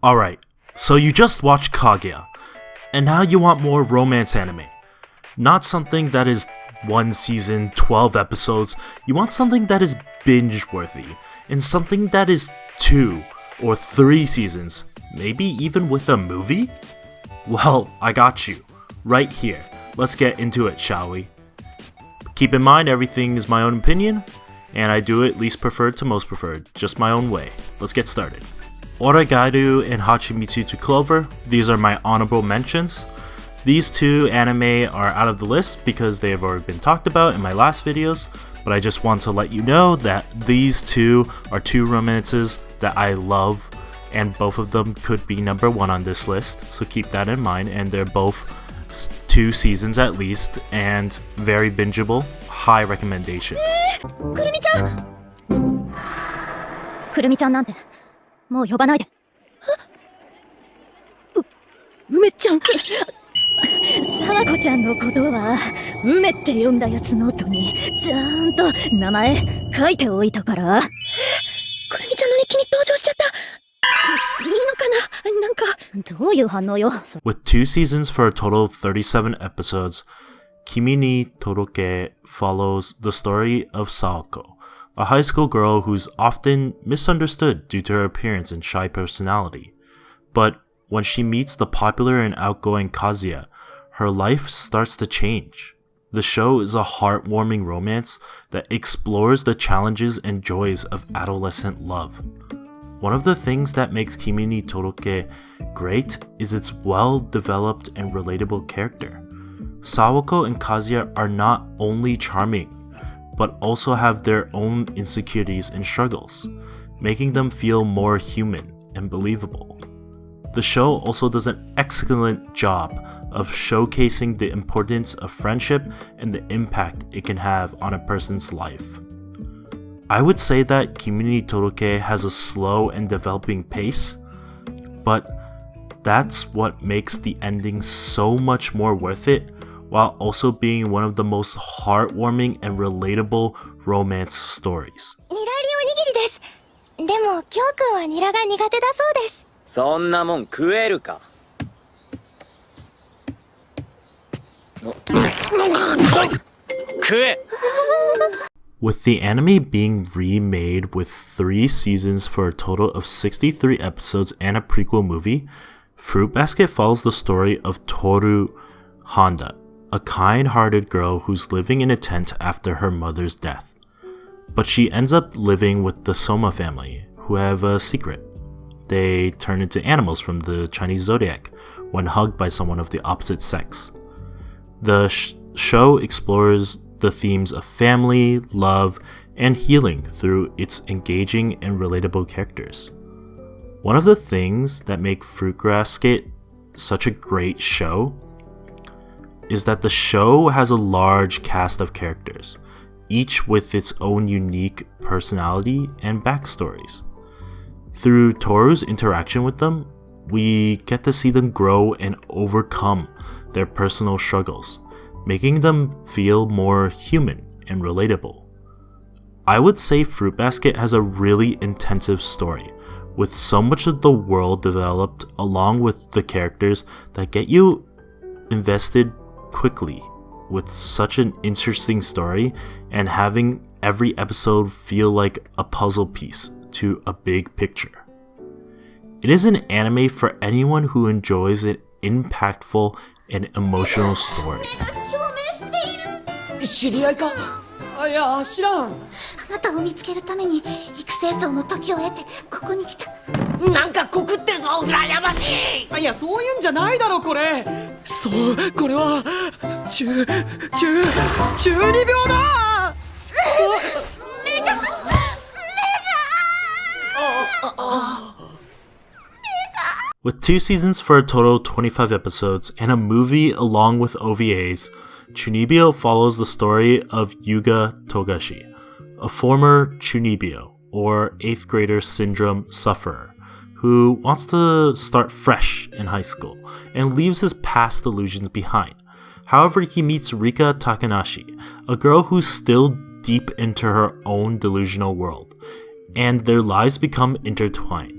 Alright, so you just watched Kaguya, and now you want more romance anime. Not something that is one season, 12 episodes. You want something that is binge-worthy, and something that is 2 or 3 seasons, maybe even with a movie? Well, I got you, right here. Let's get into it, shall we? Keep in mind everything is my own opinion, and I do it least preferred to most preferred, just my own way. Let's get started. Oregairu and Hachimitsu to Clover, these are my honorable mentions. These two anime are out of the list because they have already been talked about in my last videos, but I just want to let you know that these two are two romances that I love, and both of them could be number 1 on this list, so keep that in mind, and they're both 2 seasons at least, and very bingeable, high recommendation. くるみちゃんなんてもう呼ばないで。梅ちゃん。沢子ちゃんのことは梅って呼んだやつノートにちゃんと名前書いておいたから。くるみちゃんの日記に登場しちゃった。いいのかな、なんかどういう反応よ。With 2 seasons for a total of 37 episodes, Kimi ni Toroke follows the story of Saoko, a high school girl who's often misunderstood due to her appearance and shy personality. But when she meets the popular and outgoing Kazuya, her life starts to change. The show is a heartwarming romance that explores the challenges and joys of adolescent love. One of the things that makes Kimi ni Toroke great is its well-developed and relatable character. Sawako and Kazuya are not only charming, but also have their own insecurities and struggles, making them feel more human and believable. The show also does an excellent job of showcasing the importance of friendship and the impact it can have on a person's life. I would say that Kimi ni Toroke has a slow and developing pace, but that's what makes the ending so much more worth it, while also being one of the most heartwarming and relatable romance stories. ニラりおにぎりです。でも、キョウ君はニラが苦手だそうです。そんなもん食えるか。食え。With the anime being remade with 3 seasons for a total of 63 episodes and a prequel movie, Fruit Basket follows the story of Toru Honda, a kind-hearted girl who's living in a tent after her mother's death. But she ends up living with the Soma family, who have a secret. They turn into animals from the Chinese zodiac when hugged by someone of the opposite sex. The show explores the themes of family, love, and healing through its engaging and relatable characters. One of the things that make Fruit Basket such a great show is that the show has a large cast of characters, each with its own unique personality and backstories. Through Toru's interaction with them, we get to see them grow and overcome their personal struggles, making them feel more human and relatable. I would say Fruit Basket has a really intensive story, with so much of the world developed along with the characters that get you invested quickly with such an interesting story, and having every episode feel like a puzzle piece to a big picture. It is an anime for anyone who enjoys an impactful and emotional story. 知り合いか？いや、知らん。あなたを見つけるために育成層の時を経てここに来た。なんか告ってるぞ、羨ましい。いや、そういうんじゃないだろこれ。そう、これは中二病だ。目が。With 2 seasons for a total of 25 episodes and a movie along with OVAs, Chunibyo follows the story of Yuga Togashi, a former Chunibyo, or 8th grader syndrome sufferer, who wants to start fresh in high school and leaves his past illusions behind. However, he meets Rika Takanashi, a girl who's still deep into her own delusional world, and their lives become intertwined.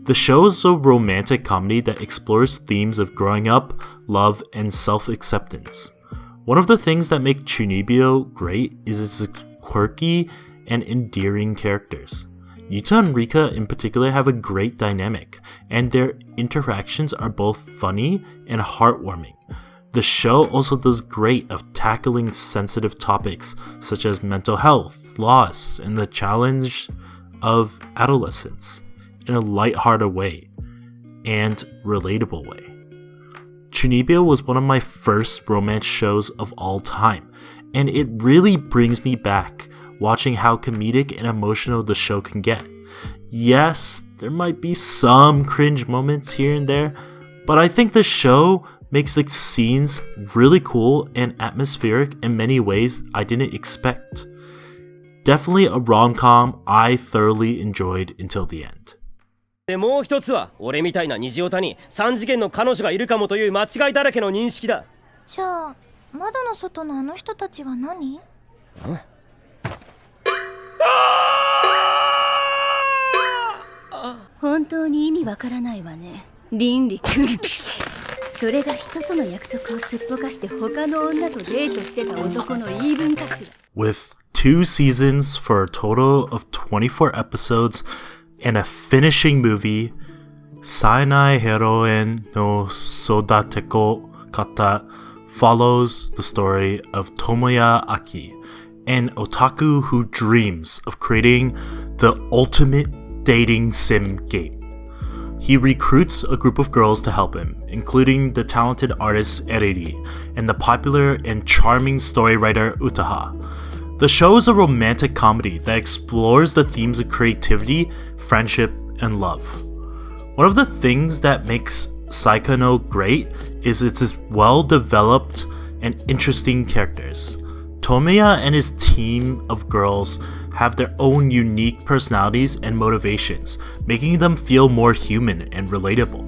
The show is a romantic comedy that explores themes of growing up, love, and self-acceptance. One of the things that make Chunibyo great is its quirky and endearing characters. Yuta and Rika in particular have a great dynamic, and their interactions are both funny and heartwarming. The show also does great of tackling sensitive topics such as mental health, loss, and the challenge of adolescence in a lighthearted way and relatable way. Chunibyo was one of my first romance shows of all time, and it really brings me back watching how comedic and emotional the show can get. Yes, there might be some cringe moments here and there, but I think the show makes the scenes really cool and atmospheric in many ways I didn't expect. Definitely a rom-com I thoroughly enjoyed until the end. でもう一つは俺みたいな虹オタに3次元の彼女がいるかもという間違いだらけの認識だ。じゃあ窓の外のあの人たちは何？本当に意味わからないわね。倫理君。それが人との約束をすっぽかして他の女とデートしてた男の言い分かしら。With 2 seasons for a total of 24 episodes and a finishing movie, Saenai Heroine no Sodateko Kata follows the story of Tomoya Aki, an otaku who dreams of creating the ultimate dating sim game. He recruits a group of girls to help him, including the talented artist Eriri and the popular and charming story writer Utaha. The show is a romantic comedy that explores the themes of creativity, friendship, and love. One of the things that makes Saikano great is its well-developed and interesting characters. Tomoya and his team of girls have their own unique personalities and motivations, making them feel more human and relatable.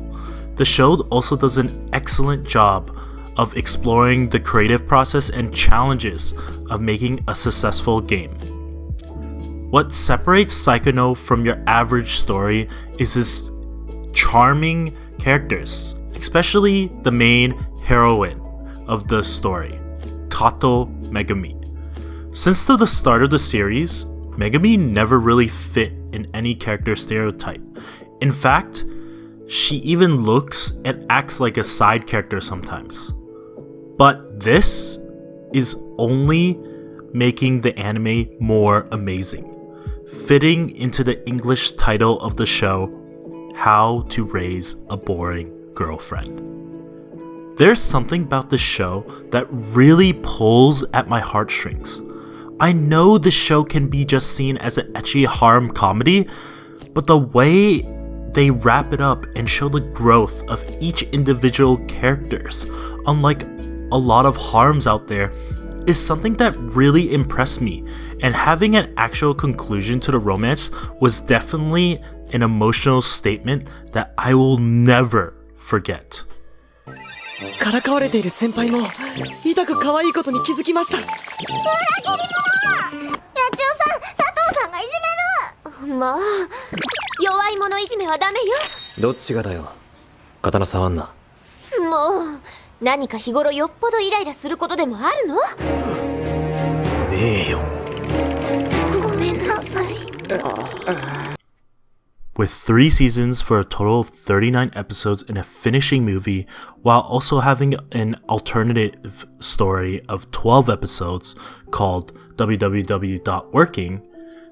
The show also does an excellent job of exploring the creative process and challenges of making a successful game. What separates Saikano from your average story is his charming characters, especially the main heroine of the story, Kato Megumi. Since the start of the series, Megumi never really fit in any character stereotype. In fact, she even looks and acts like a side character sometimes. But this is only making the anime more amazing, fitting into the English title of the show, How to Raise a Boring Girlfriend. There's something about this show that really pulls at my heartstrings. I know the show can be just seen as an ecchi harem comedy, but the way they wrap it up and show the growth of each individual characters, unlike a lot of harems out there, is something that really impressed me, and having an actual conclusion to the romance was definitely an emotional statement that I will never forget. からかわれている先輩も痛く可愛いことに気づきました。裏切り者！野鳥さん、佐藤さんがいじめる！もう弱い者いじめはダメよ。どっちがだよ。刀触んな。もう何か日頃よっぽどイライラすることでもあるの？ねえよ。ごめんなさい。With 3 seasons for a total of 39 episodes and a finishing movie, while also having an alternative story of 12 episodes called www.working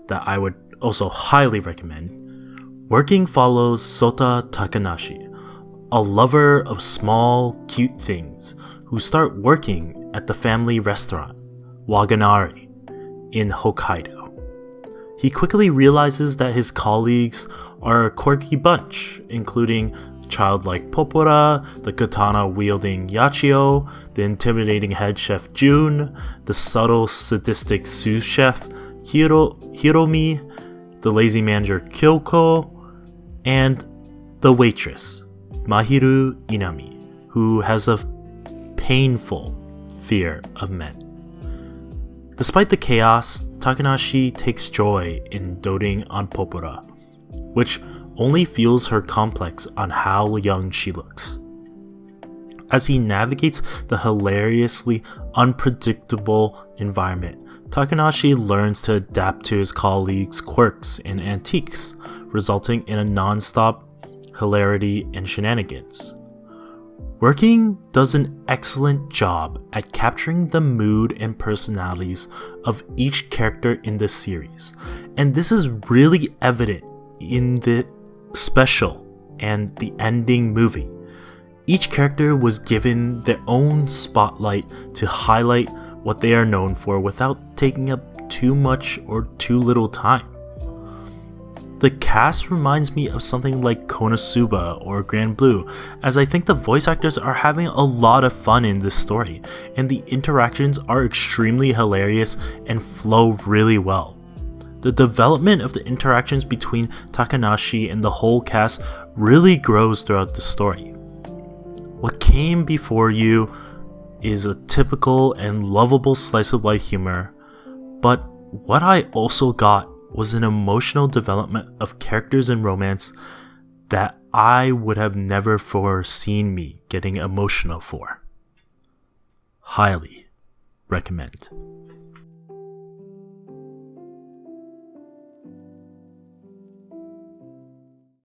that I would also highly recommend, Working follows Sota Takanashi, a lover of small, cute things who start working at the family restaurant, Waganari, in Hokkaido. He quickly realizes that his colleagues are a quirky bunch, including childlike Popora, the katana-wielding Yachio, the intimidating head chef Jun, the subtle, sadistic sous chef Hiromi, the lazy manager Kyoko, and the waitress, Mahiru Inami, who has a painful fear of men. Despite the chaos, Takanashi takes joy in doting on Popora, which only fuels her complex on how young she looks. As he navigates the hilariously unpredictable environment, Takanashi learns to adapt to his colleagues' quirks and antiques, resulting in a non-stop hilarity and shenanigans. Working does an excellent job at capturing the mood and personalities of each character in the series, and this is really evident in the special and the ending movie. Each character was given their own spotlight to highlight what they are known for without taking up too much or too little time. The cast reminds me of something like Konosuba or Grand Blue, as I think the voice actors are having a lot of fun in this story, and the interactions are extremely hilarious and flow really well. The development of the interactions between Takanashi and the whole cast really grows throughout the story. What came before you is a typical and lovable slice of life humor, but what I also got was an emotional development of characters and romance that I would have never foreseen me getting emotional for. Highly recommend.